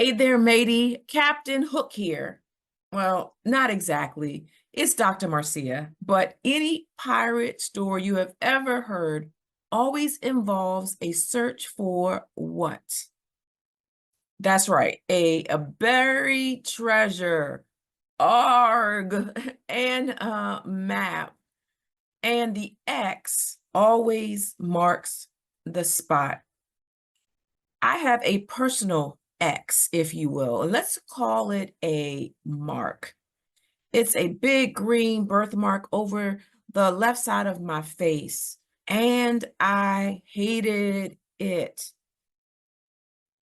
Hey there, matey. Captain Hook here. Well, not exactly. It's Dr. Marcea, but any pirate story you have ever heard always involves a search for what? That's right, a buried treasure, arg, and a map. And the X always marks the spot. I have a personal X, if you will, and let's call it a mark. It's a big green birthmark over the left side of my face, and I hated it.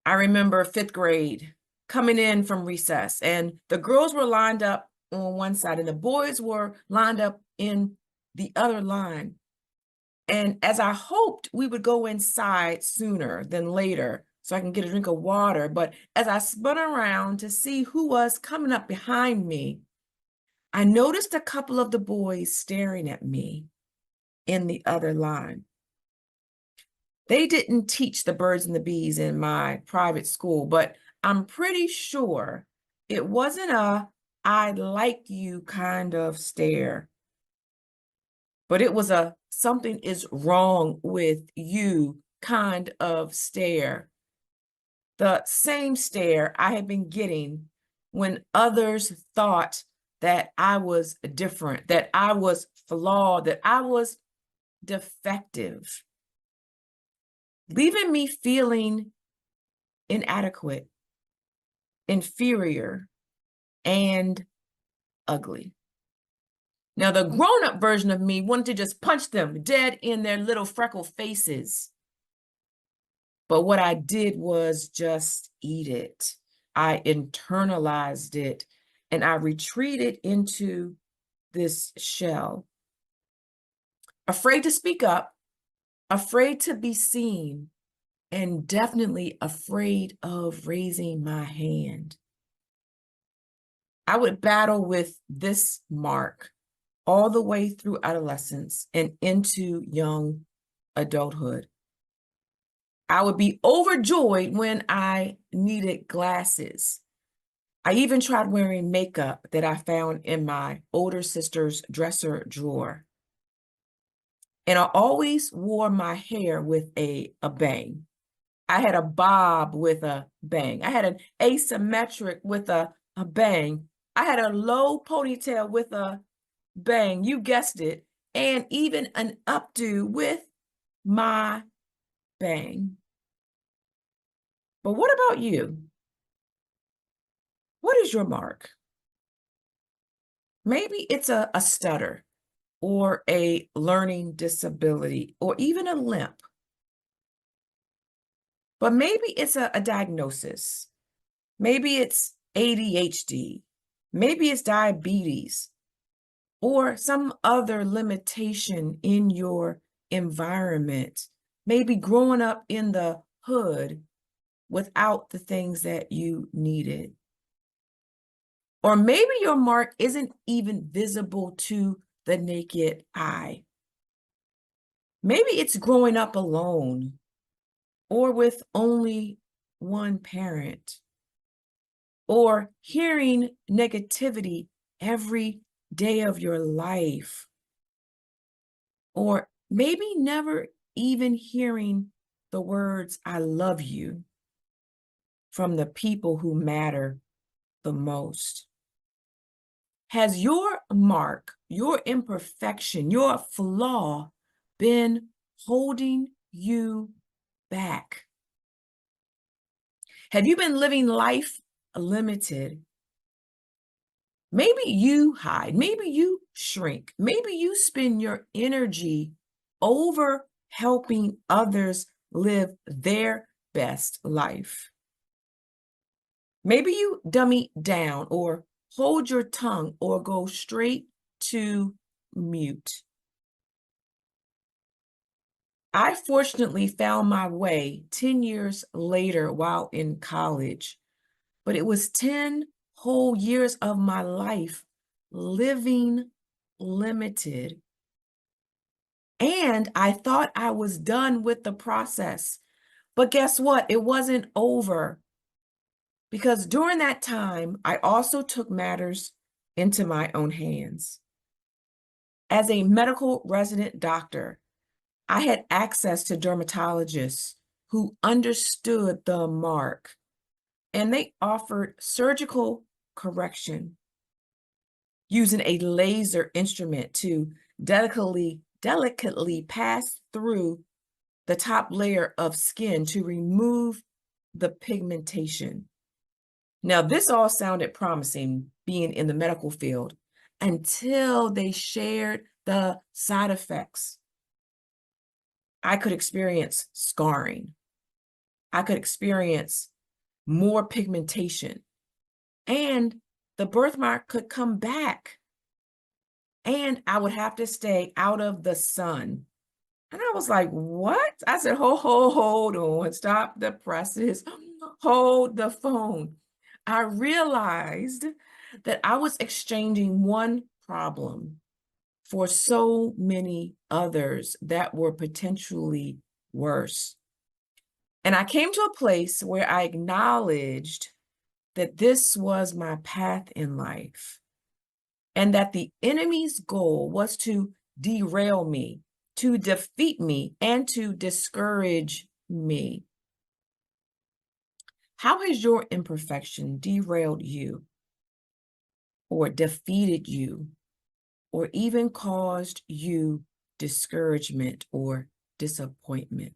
I remember 5th grade coming in from recess, and the girls were lined up on one side, and the boys were lined up in the other line. And as I hoped we would go inside sooner than later so I can get a drink of water, but as I spun around to see who was coming up behind me, I noticed a couple of the boys staring at me in the other line. They didn't teach the birds and the bees in my private school, but I'm pretty sure it wasn't a "I like you" kind of stare, but it was a "something is wrong with you" kind of stare. The same stare I had been getting when others thought that I was different, that I was flawed, that I was defective, leaving me feeling inadequate, inferior, and ugly. Now, the grown-up version of me wanted to just punch them dead in their little freckled faces. But what I did was just eat it. I internalized it, and I retreated into this shell. Afraid to speak up, afraid to be seen, and definitely afraid of raising my hand. I would battle with this mark all the way through adolescence and into young adulthood. I would be overjoyed when I needed glasses. I even tried wearing makeup that I found in my older sister's dresser drawer. And I always wore my hair with a bang. I had a bob with a bang. I had an asymmetric with a bang. I had a low ponytail with a bang, you guessed it, and even an updo with my bang. But what about you? What is your mark? Maybe it's a stutter or a learning disability or even a limp. But maybe it's a diagnosis. Maybe it's ADHD. Maybe it's diabetes or some other limitation in your environment. Maybe growing up in the hood without the things that you needed. Or maybe your mark isn't even visible to the naked eye. Maybe it's growing up alone or with only one parent, or hearing negativity every day of your life, or maybe never even hearing the words "I love you" from the people who matter the most. Has your mark, your imperfection, your flaw been holding you back? Have you been living life limited? Maybe you hide, maybe you shrink, maybe you spend your energy over helping others live their best life. Maybe you dummy down or hold your tongue or go straight to mute. I fortunately found my way 10 years later while in college, but it was 10 whole years of my life living limited. And I thought I was done with the process. But guess what? It wasn't over, because during that time, I also took matters into my own hands. As a medical resident doctor, I had access to dermatologists who understood the mark, and they offered surgical correction using a laser instrument to delicately pass through the top layer of skin to remove the pigmentation. Now, this all sounded promising being in the medical field until they shared the side effects. I could experience scarring. I could experience more pigmentation, and the birthmark could come back, and I would have to stay out of the sun. And I was like, what? I said, hold on, stop the presses, hold the phone. I realized that I was exchanging one problem for so many others that were potentially worse. And I came to a place where I acknowledged that this was my path in life, and that the enemy's goal was to derail me, to defeat me, and to discourage me. How has your imperfection derailed you, or defeated you, or even caused you discouragement or disappointment?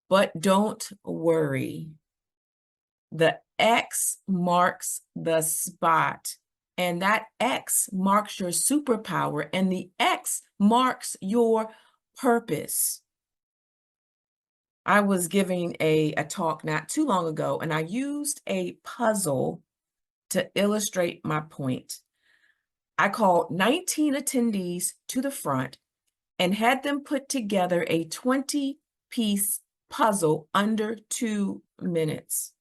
But don't worry. The X marks the spot, and that X marks your superpower, and the X marks your purpose. I was giving a talk not too long ago, and I used a puzzle to illustrate my point. I called 19 attendees to the front and had them put together a 20-piece puzzle under 2 minutes.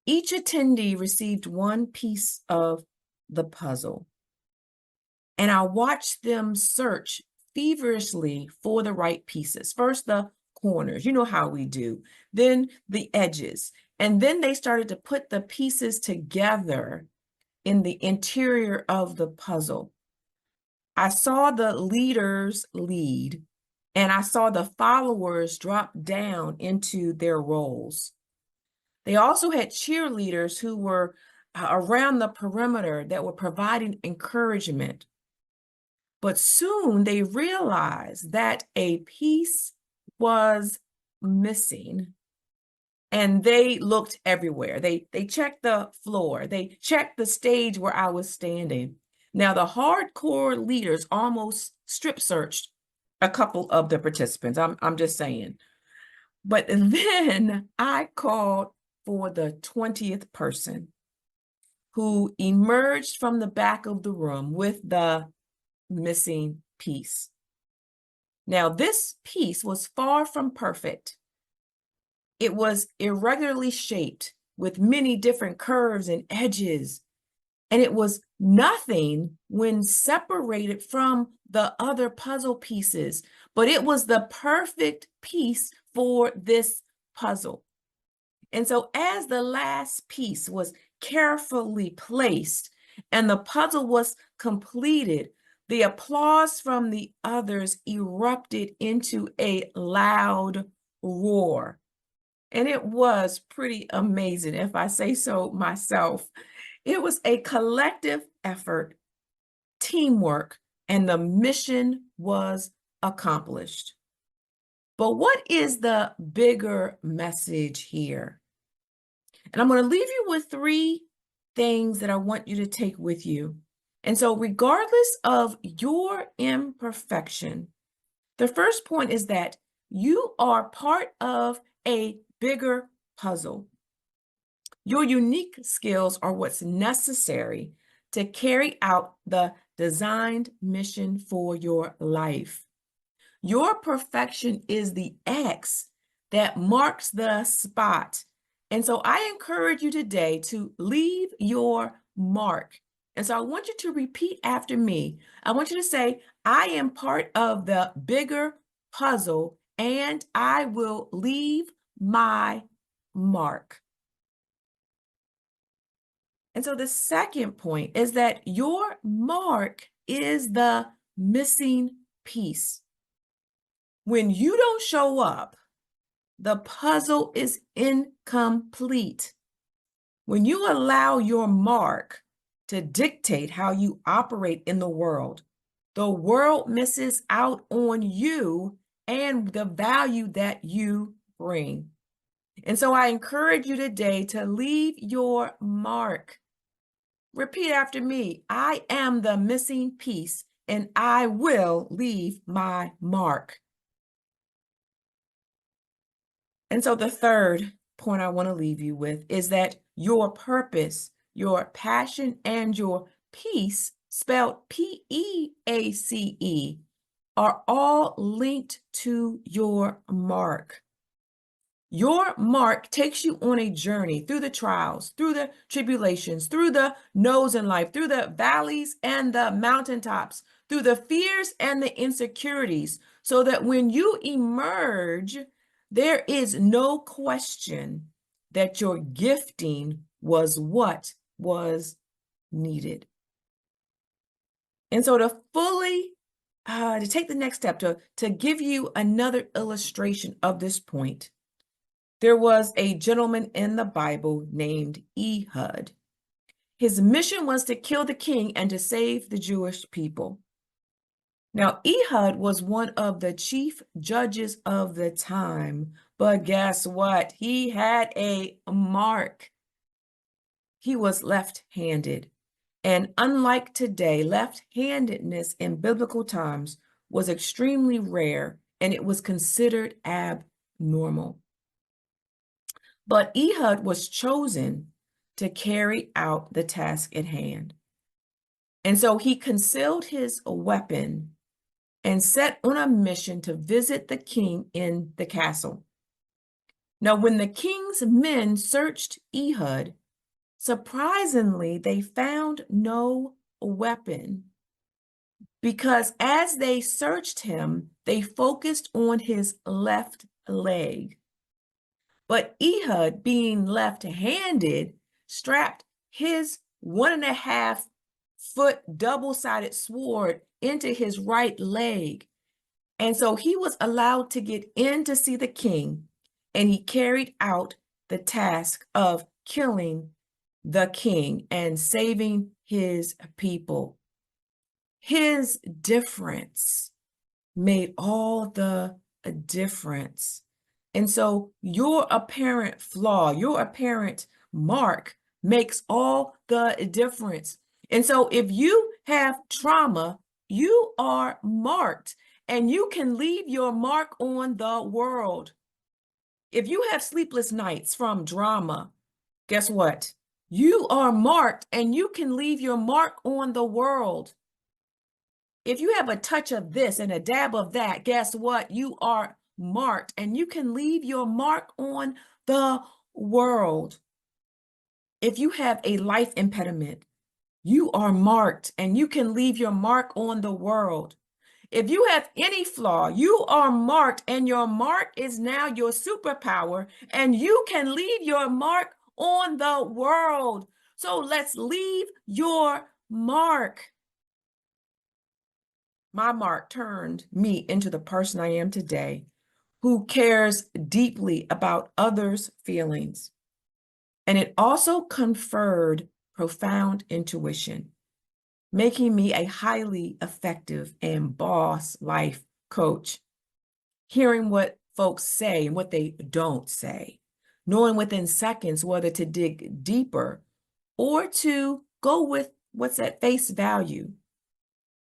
Each attendee received one piece of the puzzle, and I watched them search feverishly for the right pieces. First, the corners, you know how we do, then the edges, and then they started to put the pieces together in the interior of the puzzle. I saw the leaders lead, and I saw the followers drop down into their roles. They also had cheerleaders who were around the perimeter that were providing encouragement. But soon they realized that a piece was missing, and they looked everywhere. They checked the floor. They checked the stage where I was standing. Now, the hardcore leaders almost strip searched a couple of the participants. I'm just saying. But then I called for the 20th person, who emerged from the back of the room with the missing piece. Now, this piece was far from perfect. It was irregularly shaped with many different curves and edges, and it was nothing when separated from the other puzzle pieces, but it was the perfect piece for this puzzle. And so as the last piece was carefully placed and the puzzle was completed, the applause from the others erupted into a loud roar. And it was pretty amazing, if I say so myself. It was a collective effort, teamwork, and the mission was accomplished. But what is the bigger message here? And I'm going to leave you with 3 things that I want you to take with you. And so regardless of your imperfection, the first point is that you are part of a bigger puzzle. Your unique skills are what's necessary to carry out the designed mission for your life. Your perfection is the X that marks the spot. And so I encourage you today to leave your mark. And so I want you to repeat after me. I want you to say, I am part of the bigger puzzle, and I will leave my mark. And so the second point is that your mark is the missing piece. When you don't show up, the puzzle is incomplete. When you allow your mark to dictate how you operate in the world misses out on you and the value that you bring. And so I encourage you today to leave your mark. Repeat after me. I am the missing piece, and I will leave my mark. And so the third point I want to leave you with is that your purpose, your passion, and your peace, spelled P-E-A-C-E, are all linked to your mark. Your mark takes you on a journey through the trials, through the tribulations, through the no's in life, through the valleys and the mountaintops, through the fears and the insecurities, so that when you emerge, there is no question that your gifting was what was needed. And so to take the next step, to give you another illustration of this point, there was a gentleman in the Bible named Ehud. His mission was to kill the king and to save the Jewish people. Now, Ehud was one of the chief judges of the time, but guess what? He had a mark. He was left-handed. And unlike today, left-handedness in biblical times was extremely rare, and it was considered abnormal. But Ehud was chosen to carry out the task at hand. And so he concealed his weapon and set on a mission to visit the king in the castle. Now, when the king's men searched Ehud, surprisingly, they found no weapon, because as they searched him, they focused on his left leg. But Ehud, being left-handed, strapped his 1.5-foot double-sided sword into his right leg. And so he was allowed to get in to see the king, and he carried out the task of killing the king and saving his people. His difference made all the difference. And so your apparent flaw, your apparent mark makes all the difference. And so if you have trauma, you are marked, and you can leave your mark on the world. If you have sleepless nights from drama, guess what? You are marked, and you can leave your mark on the world. If you have a touch of this and a dab of that, guess what? You are marked, and you can leave your mark on the world. If you have a life impediment, you are marked, and you can leave your mark on the world. If you have any flaw, you are marked, and your mark is now your superpower, and you can leave your mark on the world. So let's leave your mark. My mark turned me into the person I am today, who cares deeply about others' feelings. And it also conferred profound intuition, making me a highly effective and boss life coach, hearing what folks say and what they don't say, knowing within seconds whether to dig deeper or to go with what's at face value,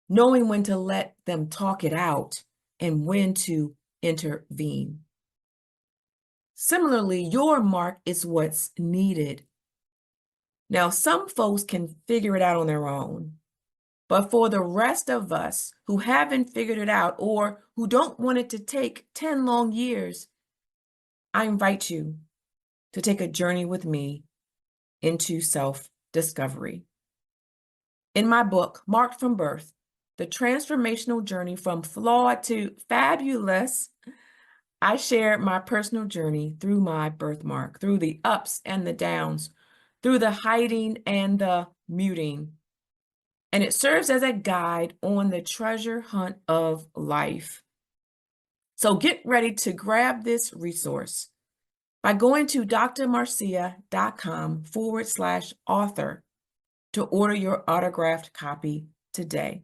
knowing when to let them talk it out and when to intervene. Similarly, your mark is what's needed. Now, some folks can figure it out on their own, but for the rest of us who haven't figured it out or who don't want it to take 10 long years, I invite you to take a journey with me into self-discovery. In my book, Marked from Birth, The Transformational Journey from Flawed to Fabulous, I share my personal journey through my birthmark, through the ups and the downs, through the hiding and the muting. And it serves as a guide on the treasure hunt of life. So get ready to grab this resource by going to drmarcea.com/author to order your autographed copy today.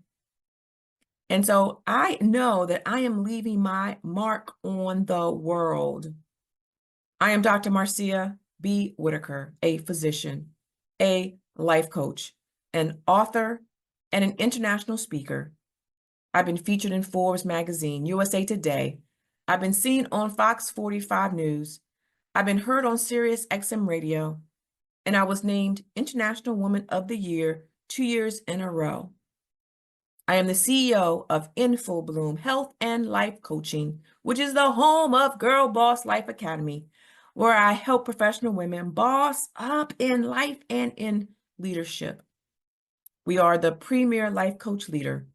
And so I know that I am leaving my mark on the world. I am Dr. Marcea B. Whitaker, a physician, a life coach, an author, and an international speaker. I've been featured in Forbes magazine, USA Today. I've been seen on Fox 45 News. I've been heard on Sirius XM Radio, and I was named International Woman of the Year 2 years in a row. I am the CEO of In Full Bloom Health and Life Coaching, which is the home of Girl Boss Life Academy, where I help professional women boss up in life and in leadership. We are the premier life coach leader,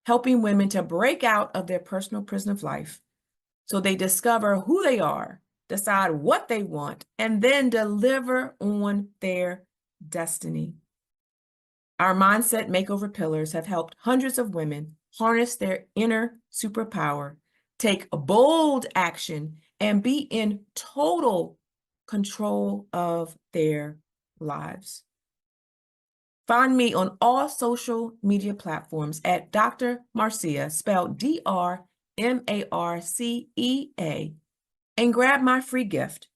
helping women to break out of their personal prison of life so they discover who they are, decide what they want, and then deliver on their destiny. Our mindset makeover pillars have helped hundreds of women harness their inner superpower, take bold action, and be in total control of their lives. Find me on all social media platforms at Dr. Marcea, spelled DRMARCEA, and grab my free gift,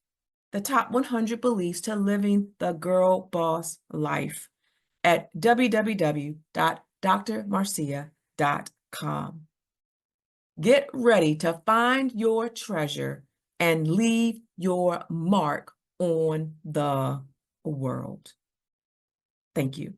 the top 100 beliefs to living the girl boss life, at www.drmarcea.com. Get ready to find your treasure and leave your mark on the world. Thank you.